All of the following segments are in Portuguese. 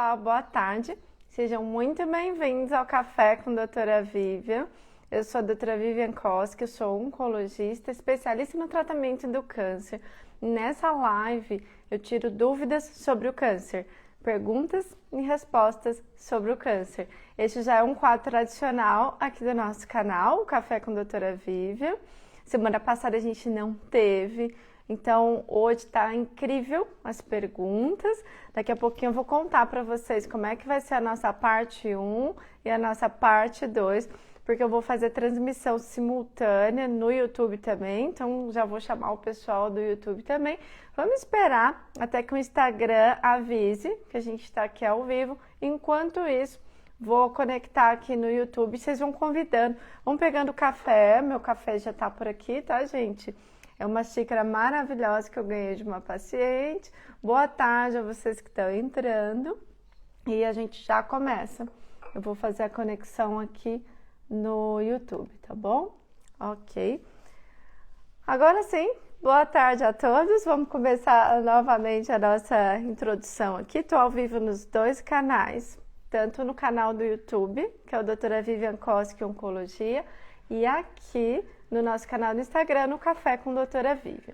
pessoal, boa tarde. Sejam muito bem-vindos ao Café com Doutora Vivian. Eu sou a doutora Vivian Koski, eu sou oncologista, especialista no tratamento do câncer. Nessa live eu tiro dúvidas sobre o câncer, perguntas e respostas sobre o câncer. Este já é um quadro tradicional aqui do nosso canal, o Café com Doutora Vivian. Semana passada a gente não teve, então hoje está incrível as perguntas. Daqui a pouquinho eu vou contar para vocês como é que vai ser a nossa parte 1 e a nossa parte 2, porque eu vou fazer transmissão simultânea no YouTube também, então já vou chamar o pessoal do YouTube também. Vamos esperar até que o Instagram avise que a gente está aqui ao vivo. Enquanto isso, vou conectar aqui no YouTube, vocês vão convidando, vão pegando café, meu café já tá por aqui, tá, gente? É uma xícara maravilhosa que eu ganhei de uma paciente. Boa tarde a vocês que estão entrando e a gente já começa. Eu vou fazer a conexão aqui no YouTube, tá bom? Ok. Agora sim, boa tarde a todos. Vamos começar novamente a nossa introdução aqui. Estou ao vivo nos dois canais, tanto no canal do YouTube, que é o Doutora Vivian Koski Oncologia, e aqui no nosso canal do Instagram, no Café com Doutora Vivian.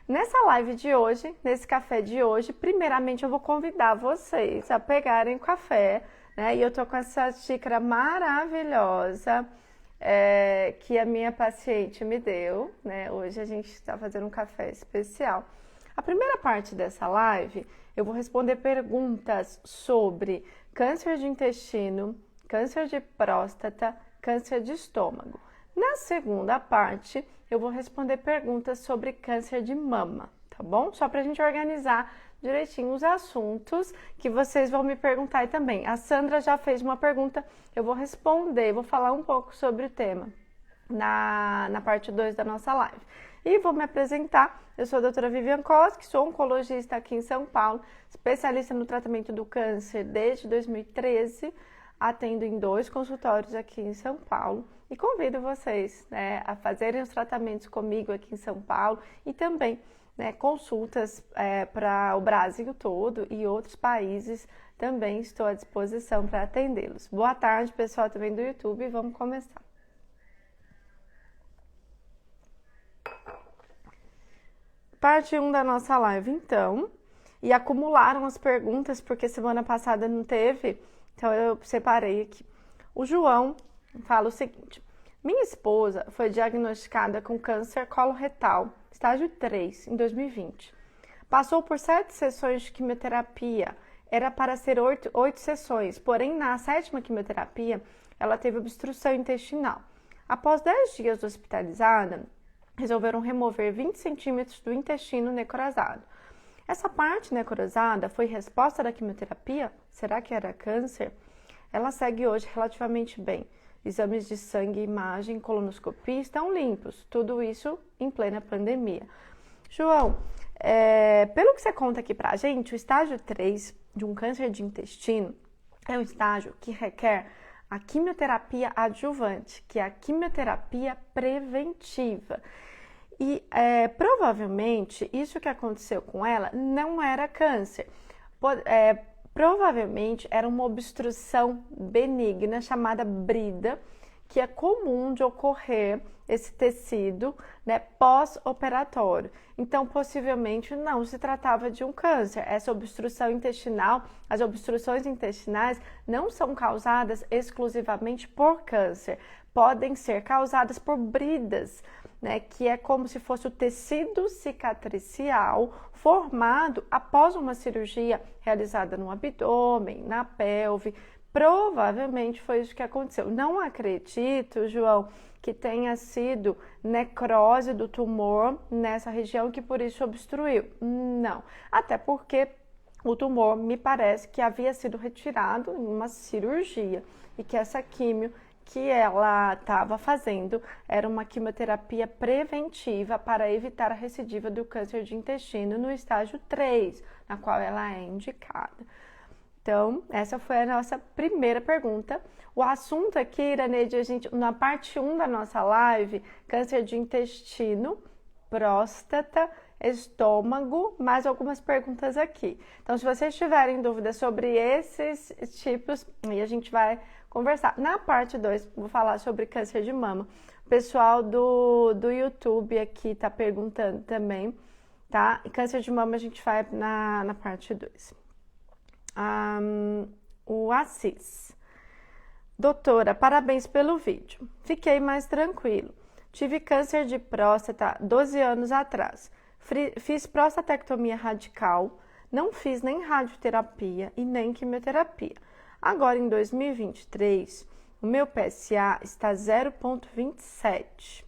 Nessa live de hoje, nesse café de hoje, primeiramente eu vou convidar vocês a pegarem café, né? E eu tô com essa xícara maravilhosa que a minha paciente me deu, né? Hoje a gente está fazendo um café especial. A primeira parte dessa live, eu vou responder perguntas sobre câncer de intestino, câncer de próstata, câncer de estômago. Na segunda parte, eu vou responder perguntas sobre câncer de mama, tá bom? Só pra gente organizar direitinho os assuntos que vocês vão me perguntar aí também. A Sandra já fez uma pergunta, eu vou responder, vou falar um pouco sobre o tema na parte 2 da nossa live. E vou me apresentar, eu sou a doutora Vivian Koski, sou oncologista aqui em São Paulo, especialista no tratamento do câncer desde 2013, atendo em 2 consultórios aqui em São Paulo e convido vocês, né, a fazerem os tratamentos comigo aqui em São Paulo e também, né, consultas para o Brasil todo e outros países, também estou à disposição para atendê-los. Boa tarde, pessoal também do YouTube, vamos começar. Parte 1 da nossa live, então, e acumularam as perguntas porque semana passada não teve, então eu separei aqui. O João fala o seguinte: minha esposa foi diagnosticada com câncer coloretal, estágio 3, em 2020. Passou por 7 sessões de quimioterapia, era para ser 8 sessões, porém na 7ª quimioterapia ela teve obstrução intestinal. Após 10 dias hospitalizada, resolveram remover 20 centímetros do intestino necrosado. Essa parte necrosada foi resposta da quimioterapia? Será que era câncer? Ela segue hoje relativamente bem. Exames de sangue, imagem, colonoscopia estão limpos. Tudo isso em plena pandemia. João, pelo que você conta aqui pra gente, o estágio 3 de um câncer de intestino é um estágio que requer a quimioterapia adjuvante, que é a quimioterapia preventiva. E provavelmente isso que aconteceu com ela não era câncer. Provavelmente era uma obstrução benigna chamada brida, que é comum de ocorrer esse tecido, né, pós-operatório. Então, possivelmente não se tratava de um câncer. Essa obstrução intestinal, as obstruções intestinais não são causadas exclusivamente por câncer, podem ser causadas por bridas, né, que é como se fosse o tecido cicatricial formado após uma cirurgia realizada no abdômen, na pelve. Provavelmente foi isso que aconteceu. Não acredito, João, que tenha sido necrose do tumor nessa região que por isso obstruiu. Não, até porque o tumor me parece que havia sido retirado em uma cirurgia e que essa químio que ela estava fazendo era uma quimioterapia preventiva para evitar a recidiva do câncer de intestino no estágio 3, na qual ela é indicada. Então, essa foi a nossa primeira pergunta. O assunto aqui, Iraneide, na parte 1 da nossa live, câncer de intestino, próstata, estômago, mais algumas perguntas aqui. Então, se vocês tiverem dúvidas sobre esses tipos, aí a gente vai conversar. Na parte 2, vou falar sobre câncer de mama. O pessoal do YouTube aqui tá perguntando também, tá? E câncer de mama a gente vai na parte 2. O Assis. Doutora, parabéns pelo vídeo. Fiquei mais tranquilo. Tive câncer de próstata 12 anos atrás. Fiz prostatectomia radical, não fiz nem radioterapia e nem quimioterapia. Agora, em 2023, o meu PSA está 0,27.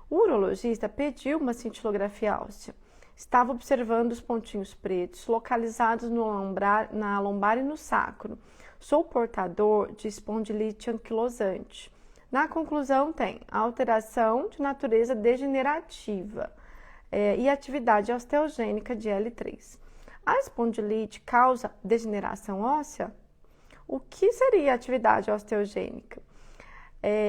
O urologista pediu uma cintilografia óssea. Estava observando os pontinhos pretos localizados na lombar e no sacro. Sou portador de espondilite anquilosante. Na conclusão, tem alteração de natureza degenerativa e atividade osteogênica de L3. A espondilite causa degeneração óssea? O que seria atividade osteogênica?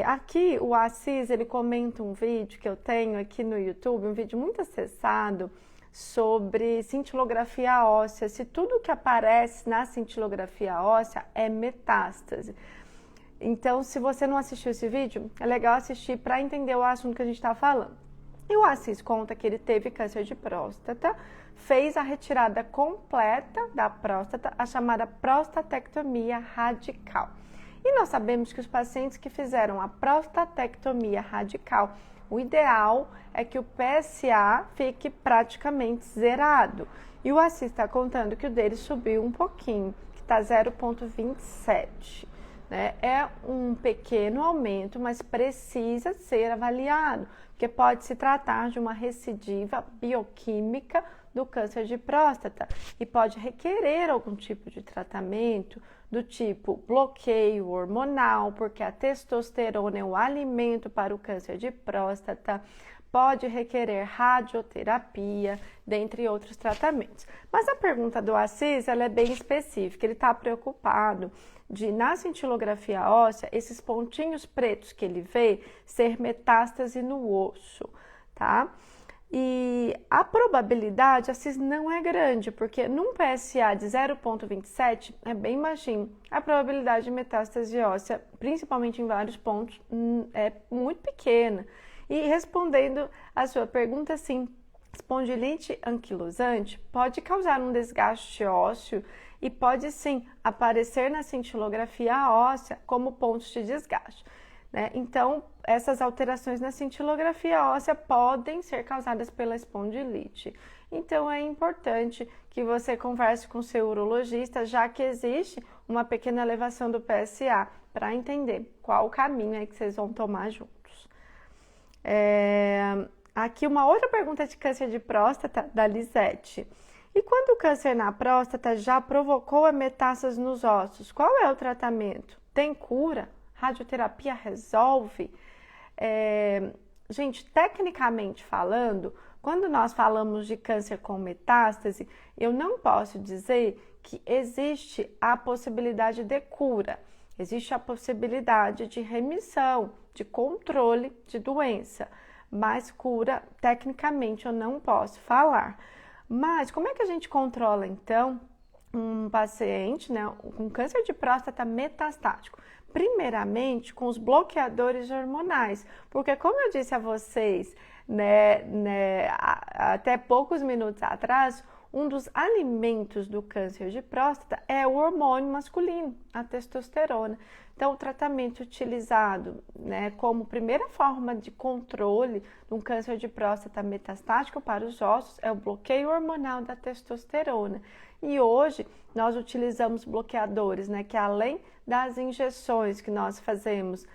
Aqui o Assis, ele comenta um vídeo que eu tenho aqui no YouTube, um vídeo muito acessado, sobre cintilografia óssea, se tudo que aparece na cintilografia óssea é metástase. Então, se você não assistiu esse vídeo, é legal assistir para entender o assunto que a gente está falando. E o Assis conta que ele teve câncer de próstata, fez a retirada completa da próstata, a chamada prostatectomia radical. E nós sabemos que os pacientes que fizeram a prostatectomia radical, o ideal é que o PSA fique praticamente zerado. E o Assis está contando que o dele subiu um pouquinho, que está 0,27. Né? É um pequeno aumento, mas precisa ser avaliado, porque pode se tratar de uma recidiva bioquímica do câncer de próstata e pode requerer algum tipo de tratamento do tipo bloqueio hormonal, porque a testosterona é o alimento para o câncer de próstata, pode requerer radioterapia, dentre outros tratamentos. Mas a pergunta do Assis, ela é bem específica, ele está preocupado de, na cintilografia óssea, esses pontinhos pretos que ele vê ser metástase no osso, tá? E a probabilidade, Assis, não é grande, porque num PSA de 0,27 é bem baixinho. A probabilidade de metástase óssea, principalmente em vários pontos, é muito pequena. E respondendo a sua pergunta, sim, espondilite anquilosante pode causar um desgaste ósseo e pode sim aparecer na cintilografia óssea como pontos de desgaste. Né? Então, essas alterações na cintilografia óssea podem ser causadas pela espondilite. Então, é importante que você converse com o seu urologista, já que existe uma pequena elevação do PSA, para entender qual o caminho é que vocês vão tomar juntos. Aqui uma outra pergunta de câncer de próstata, da Lisete. E quando o câncer na próstata já provocou a metástase nos ossos, qual é o tratamento? Tem cura? Radioterapia resolve? Gente, tecnicamente falando, quando nós falamos de câncer com metástase, eu não posso dizer que existe a possibilidade de cura. Existe a possibilidade de remissão, de controle de doença, mas cura, tecnicamente, eu não posso falar. Mas como é que a gente controla, então, um paciente, né, com câncer de próstata metastático? Primeiramente, com os bloqueadores hormonais, porque como eu disse a vocês, até poucos minutos atrás, um dos alimentos do câncer de próstata é o hormônio masculino, a testosterona. Então, o tratamento utilizado, como primeira forma de controle de um câncer de próstata metastático para os ossos é o bloqueio hormonal da testosterona. E hoje nós utilizamos bloqueadores, que além das injeções que nós fazemos,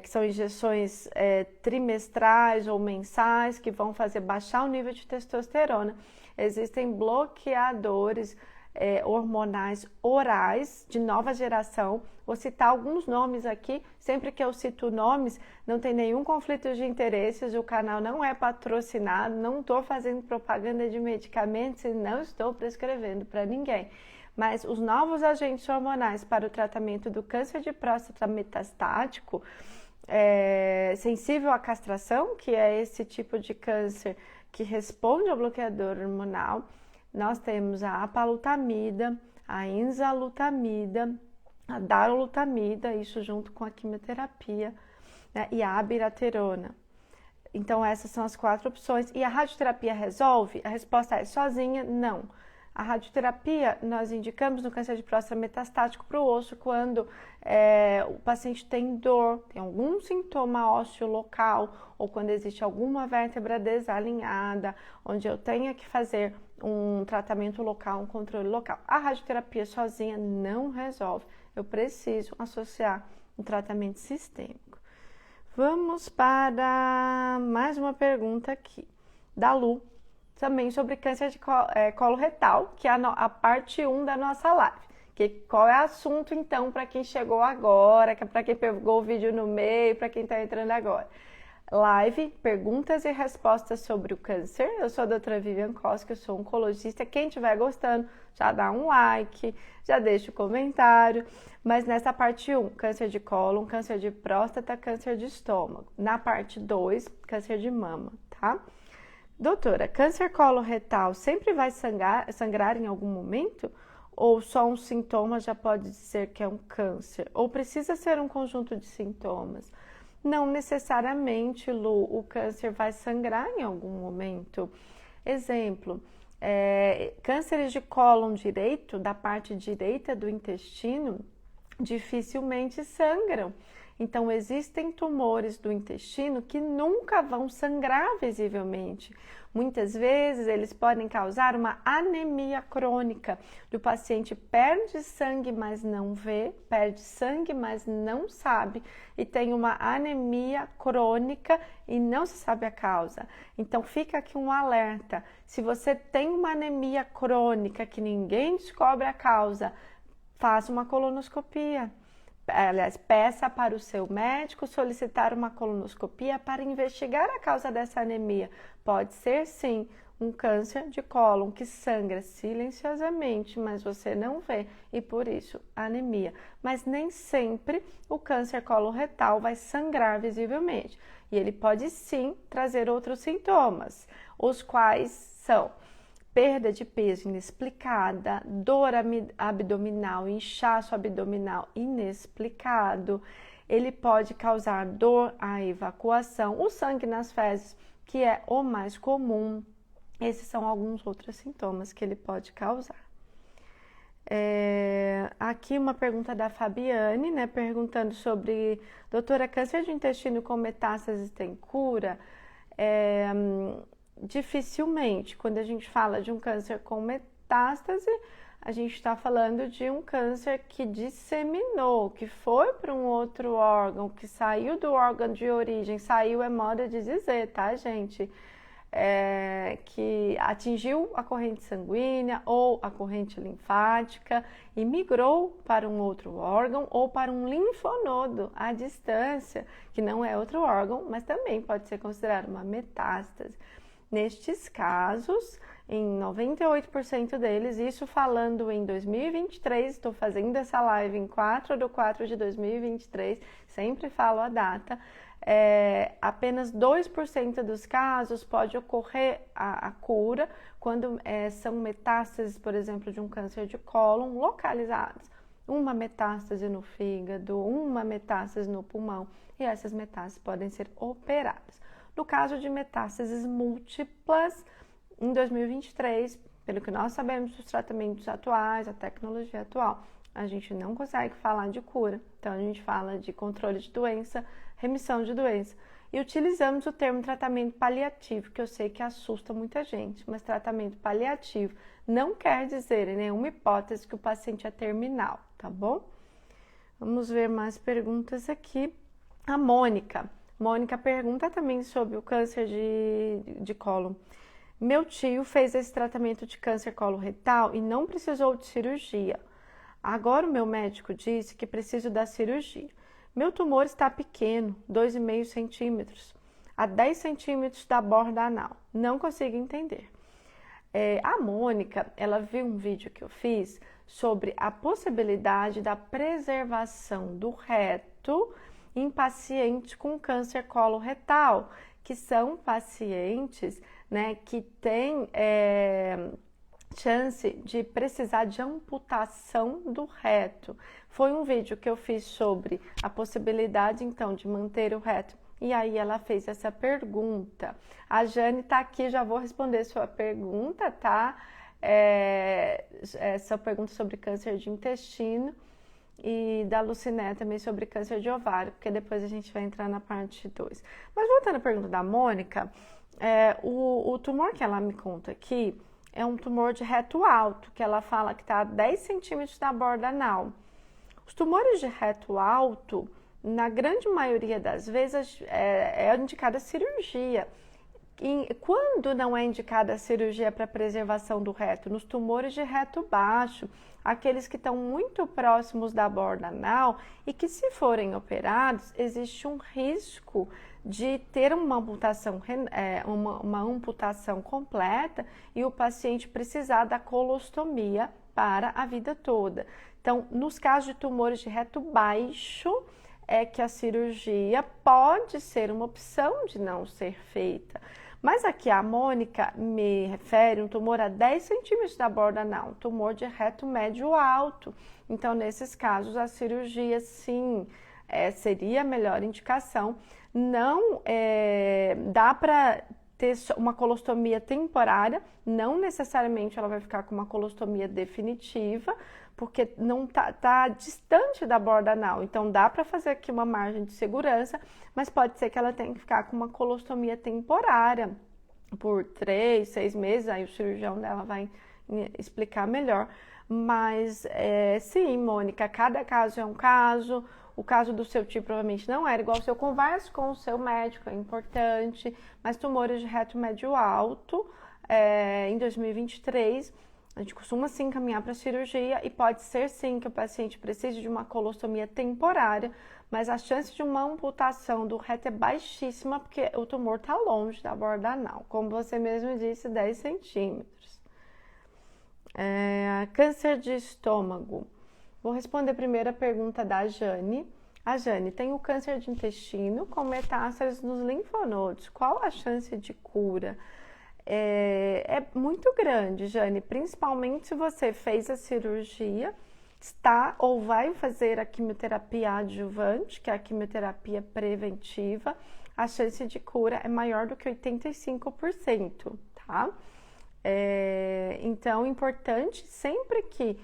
que são injeções trimestrais ou mensais, que vão fazer baixar o nível de testosterona, existem bloqueadores hormonais orais de nova geração. Vou citar alguns nomes aqui, sempre que eu cito nomes, não tem nenhum conflito de interesses, o canal não é patrocinado, não estou fazendo propaganda de medicamentos e não estou prescrevendo para ninguém. Mas os novos agentes hormonais para o tratamento do câncer de próstata metastático, sensível à castração, que é esse tipo de câncer que responde ao bloqueador hormonal. Nós temos a apalutamida, a enzalutamida, a darolutamida, isso junto com a quimioterapia, né, e a abiraterona. Então essas são as 4 opções. E a radioterapia resolve? A resposta é sozinha, não. A radioterapia nós indicamos no câncer de próstata metastático para o osso quando o paciente tem dor, tem algum sintoma ósseo local ou quando existe alguma vértebra desalinhada, onde eu tenha que fazer um tratamento local, um controle local. A radioterapia sozinha não resolve. Eu preciso associar um tratamento sistêmico. Vamos para mais uma pergunta aqui, da Lu, também sobre câncer de colo retal, que é a parte 1 da nossa live. Qual é o assunto, então, para quem chegou agora, para quem pegou o vídeo no meio, para quem está entrando agora? Live, perguntas e respostas sobre o câncer. Eu sou a doutora Vivian Koski, eu sou oncologista. Quem estiver gostando, já dá um like, já deixa o comentário. Mas nessa parte 1, câncer de cólon, câncer de próstata, câncer de estômago. Na parte 2, câncer de mama, tá? Doutora, câncer coloretal sempre vai sangrar em algum momento? Ou só um sintoma já pode dizer que é um câncer? Ou precisa ser um conjunto de sintomas? Não necessariamente, Lu, o câncer vai sangrar em algum momento. Exemplo, cânceres de cólon direito, da parte direita do intestino, dificilmente sangram. Então, existem tumores do intestino que nunca vão sangrar visivelmente. Muitas vezes, eles podem causar uma anemia crônica. O paciente perde sangue, mas não vê, perde sangue, mas não sabe, e tem uma anemia crônica e não se sabe a causa. Então, fica aqui um alerta. Se você tem uma anemia crônica que ninguém descobre a causa, faça uma colonoscopia. Aliás, peça para o seu médico solicitar uma colonoscopia para investigar a causa dessa anemia. Pode ser, sim, um câncer de cólon que sangra silenciosamente, mas você não vê e por isso anemia. Mas nem sempre o câncer coloretal vai sangrar visivelmente. E ele pode, sim, trazer outros sintomas, os quais são perda de peso inexplicada, dor abdominal, inchaço abdominal inexplicado. Ele pode causar dor à evacuação, o sangue nas fezes, que é o mais comum. Esses são alguns outros sintomas que ele pode causar. Aqui uma pergunta da Fabiane, né, perguntando sobre, doutora, câncer de intestino com metástases tem cura? Dificilmente, quando a gente fala de um câncer com metástase, a gente está falando de um câncer que disseminou, que foi para um outro órgão, que saiu do órgão de origem, saiu é moda de dizer, tá, gente? Que atingiu a corrente sanguínea ou a corrente linfática e migrou para um outro órgão ou para um linfonodo à distância, que não é outro órgão, mas também pode ser considerado uma metástase. Nestes casos, em 98% deles, isso falando em 2023, estou fazendo essa live em 4/4/2023, sempre falo a data, apenas 2% dos casos pode ocorrer a cura quando são metástases, por exemplo, de um câncer de cólon localizadas. Uma metástase no fígado, uma metástase no pulmão, e essas metástases podem ser operadas. No caso de metástases múltiplas, em 2023, pelo que nós sabemos dos tratamentos atuais, a tecnologia atual, a gente não consegue falar de cura. Então, a gente fala de controle de doença, remissão de doença. E utilizamos o termo tratamento paliativo, que eu sei que assusta muita gente, mas tratamento paliativo não quer dizer, em nenhuma hipótese, que o paciente é terminal, tá bom? Vamos ver mais perguntas aqui. A Mônica pergunta também sobre o câncer de cólon. Meu tio fez esse tratamento de câncer coloretal e não precisou de cirurgia. Agora o meu médico disse que preciso da cirurgia. Meu tumor está pequeno, 2,5 centímetros, a 10 centímetros da borda anal. Não consigo entender. A Mônica, ela viu um vídeo que eu fiz sobre a possibilidade da preservação do reto em pacientes com câncer coloretal, que são pacientes, né, que têm chance de precisar de amputação do reto. Foi um vídeo que eu fiz sobre a possibilidade, então, de manter o reto. E aí ela fez essa pergunta. A Jane tá aqui, já vou responder sua pergunta, tá? Essa pergunta sobre câncer de intestino e da Luciné também sobre câncer de ovário, porque depois a gente vai entrar na parte 2. Mas voltando à pergunta da Mônica, o tumor que ela me conta aqui é um tumor de reto alto, que ela fala que está a 10 centímetros da borda anal. Os tumores de reto alto, na grande maioria das vezes, é indicada cirurgia. E quando não é indicada a cirurgia para preservação do reto? Nos tumores de reto baixo, aqueles que estão muito próximos da borda anal e que, se forem operados, existe um risco de ter uma amputação completa e o paciente precisar da colostomia para a vida toda. Então, nos casos de tumores de reto baixo, é que a cirurgia pode ser uma opção de não ser feita. Mas aqui a Mônica me refere um tumor a 10 centímetros da borda anal, um tumor de reto médio alto. Então, nesses casos, a cirurgia, sim, seria a melhor indicação. Não dá para ter uma colostomia temporária, não necessariamente ela vai ficar com uma colostomia definitiva, porque não tá distante da borda anal. Então, dá para fazer aqui uma margem de segurança, mas pode ser que ela tenha que ficar com uma colostomia temporária por 3, 6 meses, aí o cirurgião dela vai explicar melhor. Mas, sim, Mônica, cada caso é um caso. O caso do seu tio provavelmente não era igual ao seu. Converse com o seu médico, é importante. Mas tumores de reto médio alto, em 2023, a gente costuma sim caminhar para cirurgia e pode ser sim que o paciente precise de uma colostomia temporária, mas a chance de uma amputação do reto é baixíssima porque o tumor está longe da borda anal, como você mesmo disse, 10 centímetros. Câncer de estômago. Vou responder primeiro a pergunta da Jane. A Jane tem o câncer de intestino com metástases nos linfonodos. Qual a chance de cura? É muito grande, Jane, principalmente se você fez a cirurgia, está ou vai fazer a quimioterapia adjuvante, que é a quimioterapia preventiva, a chance de cura é maior do que 85%, tá? Então, importante sempre que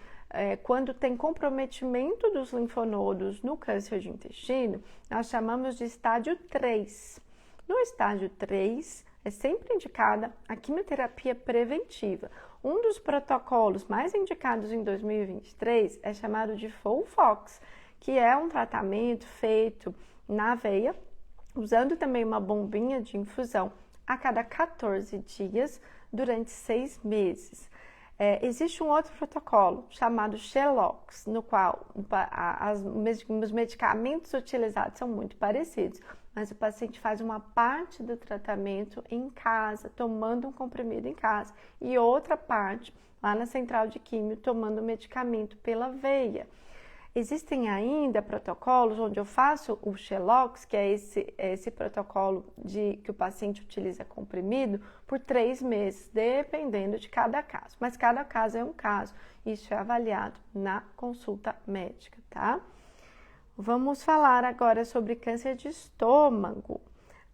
quando tem comprometimento dos linfonodos no câncer de intestino, nós chamamos de estágio 3. No estágio 3, é sempre indicada a quimioterapia preventiva. Um dos protocolos mais indicados em 2023 é chamado de FOLFOX, que é um tratamento feito na veia, usando também uma bombinha de infusão a cada 14 dias durante 6 meses. Existe um outro protocolo chamado XELOX, no qual os medicamentos utilizados são muito parecidos, mas o paciente faz uma parte do tratamento em casa, tomando um comprimido em casa, e outra parte lá na central de químio, tomando medicamento pela veia. Existem ainda protocolos onde eu faço o XELOX, que é esse protocolo que o paciente utiliza comprimido, por 3 meses, dependendo de cada caso. Mas cada caso é um caso, isso é avaliado na consulta médica, tá? Vamos falar agora sobre câncer de estômago.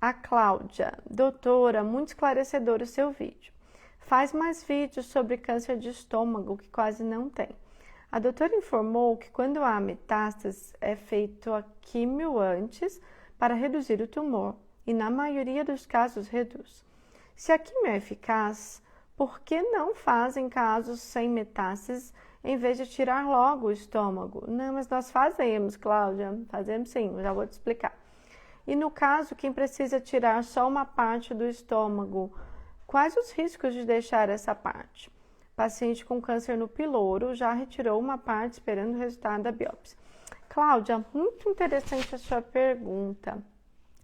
A Cláudia, doutora, muito esclarecedor o seu vídeo. Faz mais vídeos sobre câncer de estômago, que quase não tem. A doutora informou que quando há metástases é feito a químio antes para reduzir o tumor e na maioria dos casos reduz. Se a químio é eficaz, por que não fazem casos sem metástases em vez de tirar logo o estômago? Não, mas nós fazemos, Cláudia, fazemos sim, já vou te explicar. E no caso, quem precisa tirar só uma parte do estômago, quais os riscos de deixar essa parte? Paciente com câncer no piloro já retirou uma parte esperando o resultado da biópsia. Cláudia, muito interessante a sua pergunta.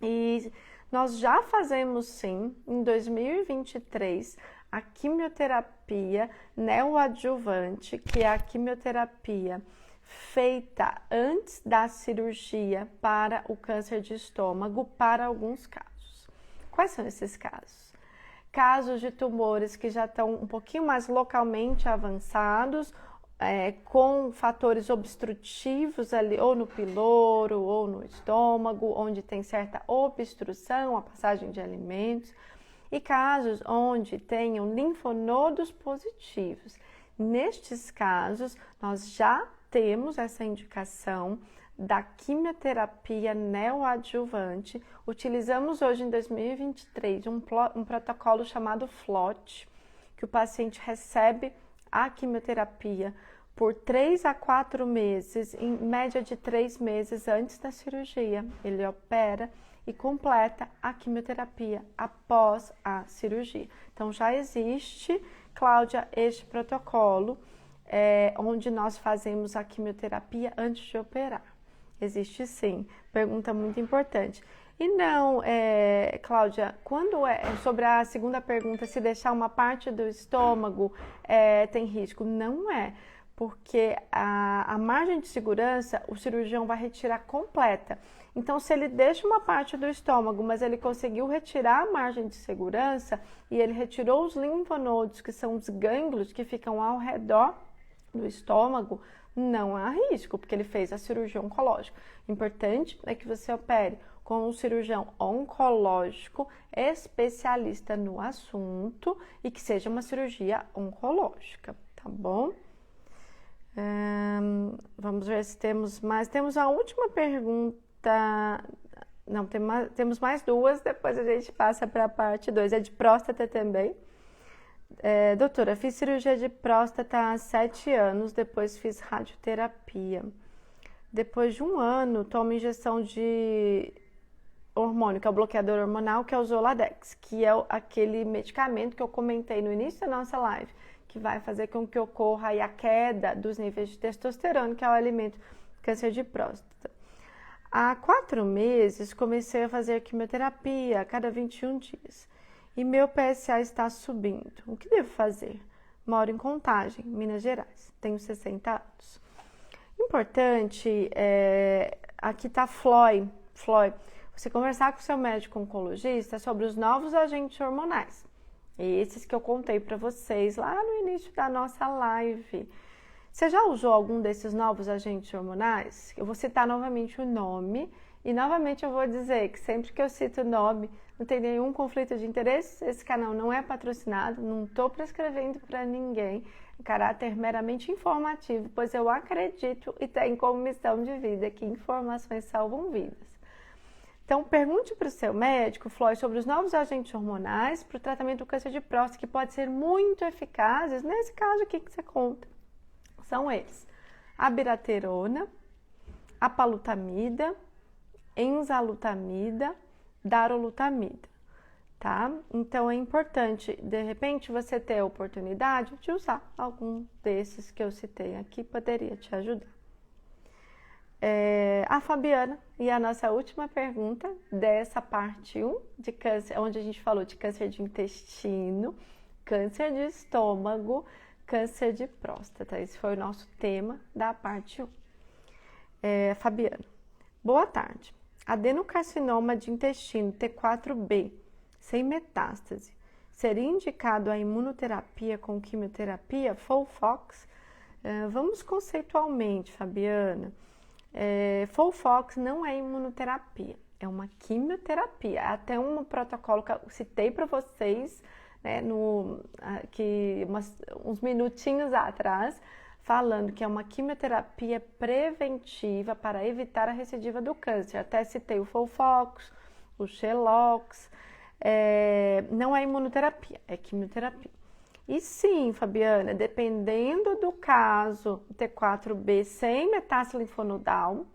E nós já fazemos sim, em 2023, a quimioterapia neoadjuvante, que é a quimioterapia feita antes da cirurgia para o câncer de estômago para alguns casos. Quais são esses casos? Casos de tumores que já estão um pouquinho mais localmente avançados, com fatores obstrutivos ali, ou no piloro, ou no estômago, onde tem certa obstrução, a passagem de alimentos, e casos onde tenham linfonodos positivos. Nestes casos, nós já temos essa indicação da quimioterapia neoadjuvante. Utilizamos hoje em 2023 um protocolo chamado FLOT, que o paciente recebe a quimioterapia por 3 a 4 meses, em média de 3 meses antes da cirurgia. Ele opera e completa a quimioterapia após a cirurgia. Então já existe, Cláudia, este protocolo onde nós fazemos a quimioterapia antes de operar. Existe sim. Pergunta muito importante. E não, Cláudia, quando sobre a segunda pergunta, se deixar uma parte do estômago tem risco? Não é, porque a margem de segurança o cirurgião vai retirar completa. Então, se ele deixa uma parte do estômago, mas ele conseguiu retirar a margem de segurança e ele retirou os linfonodos, que são os gânglios que ficam ao redor do estômago, não há risco, porque ele fez a cirurgia oncológica. O importante é que você opere com um cirurgião oncológico, especialista no assunto e que seja uma cirurgia oncológica, tá bom? Vamos ver se temos mais. Temos a última pergunta. Não, temos mais duas, depois a gente passa para a parte 2. É de próstata também. Doutora, fiz cirurgia de próstata há 7 anos, depois fiz radioterapia. Depois de 1 ano, tomo injeção de hormônio, que é o bloqueador hormonal, que é o Zoladex, que é aquele medicamento que eu comentei no início da nossa live, que vai fazer com que ocorra aí a queda dos níveis de testosterona, que é o alimento do câncer de próstata. Há 4 meses, comecei a fazer quimioterapia a cada 21 dias. E meu PSA está subindo. O que devo fazer? Moro em Contagem, Minas Gerais. Tenho 60 anos. Importante, aqui está FLOI. Você conversar com o seu médico oncologista sobre os novos agentes hormonais. Esses que eu contei para vocês lá no início da nossa live. Você já usou algum desses novos agentes hormonais? Eu vou citar novamente o nome. E novamente eu vou dizer que sempre que eu cito o nome, não tem nenhum conflito de interesse. Esse canal não é patrocinado, não estou prescrevendo para ninguém. É caráter meramente informativo, pois eu acredito e tenho como missão de vida que informações salvam vidas. Então, pergunte para o seu médico, Floyd, sobre os novos agentes hormonais para o tratamento do câncer de próstata, que pode ser muito eficazes. Nesse caso aqui que você conta, são eles: abiraterona, apalutamida, enzalutamida, darolutamida, tá? Então é importante, de repente, você ter a oportunidade de usar algum desses que eu citei aqui, poderia te ajudar. A Fabiana, e a nossa última pergunta dessa parte 1 de câncer, onde a gente falou de câncer de intestino, câncer de estômago, câncer de próstata. Esse foi o nosso tema da parte 1. Fabiana, boa tarde. Adenocarcinoma de intestino T4B, sem metástase, seria indicado a imunoterapia com quimioterapia FOLFOX? Vamos conceitualmente, Fabiana. FOLFOX não é imunoterapia, é uma quimioterapia. Até um protocolo que eu citei para vocês, né, uns minutinhos atrás, falando que é uma quimioterapia preventiva para evitar a recidiva do câncer. Até citei o FOLFOX, o XELOX. Não é imunoterapia, é quimioterapia. E sim, Fabiana, dependendo do caso, T4B sem metástase linfonodal,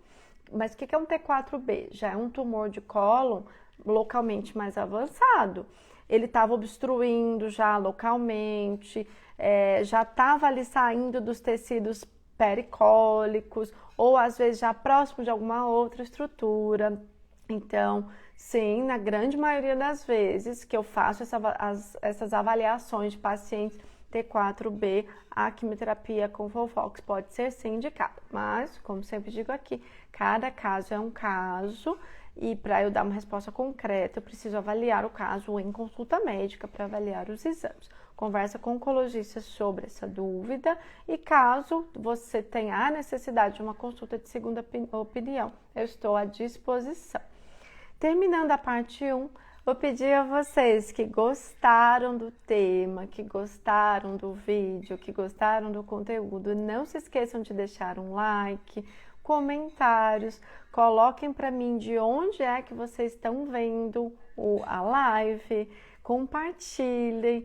mas o que é um T4B? Já é um tumor de cólon localmente mais avançado. Ele estava obstruindo já localmente, já estava ali saindo dos tecidos pericólicos, ou às vezes já próximo de alguma outra estrutura. Então, sim, na grande maioria das vezes que eu faço essas avaliações de pacientes T4B, a quimioterapia com Folfox pode ser sim indicada. Mas, como sempre digo aqui, cada caso é um caso e para eu dar uma resposta concreta, eu preciso avaliar o caso em consulta médica para avaliar os exames. Conversa com o oncologista sobre essa dúvida e caso você tenha a necessidade de uma consulta de segunda opinião, eu estou à disposição. Terminando a parte 1, vou pedir a vocês que gostaram do tema, que gostaram do vídeo, que gostaram do conteúdo, não se esqueçam de deixar um like, comentários, coloquem para mim de onde é que vocês estão vendo a live, compartilhem,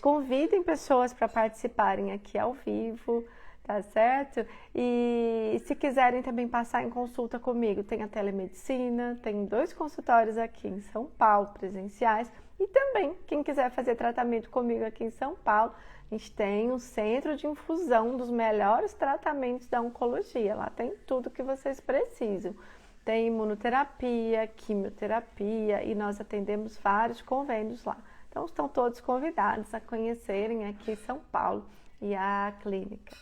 convidem pessoas para participarem aqui ao vivo, tá certo? E se quiserem também passar em consulta comigo, tem a telemedicina, tem 2 consultórios aqui em São Paulo, presenciais, e também quem quiser fazer tratamento comigo aqui em São Paulo, a gente tem um centro de infusão dos melhores tratamentos da oncologia, lá tem tudo que vocês precisam. Tem imunoterapia, quimioterapia e nós atendemos vários convênios lá. Então estão todos convidados a conhecerem aqui São Paulo e a clínica.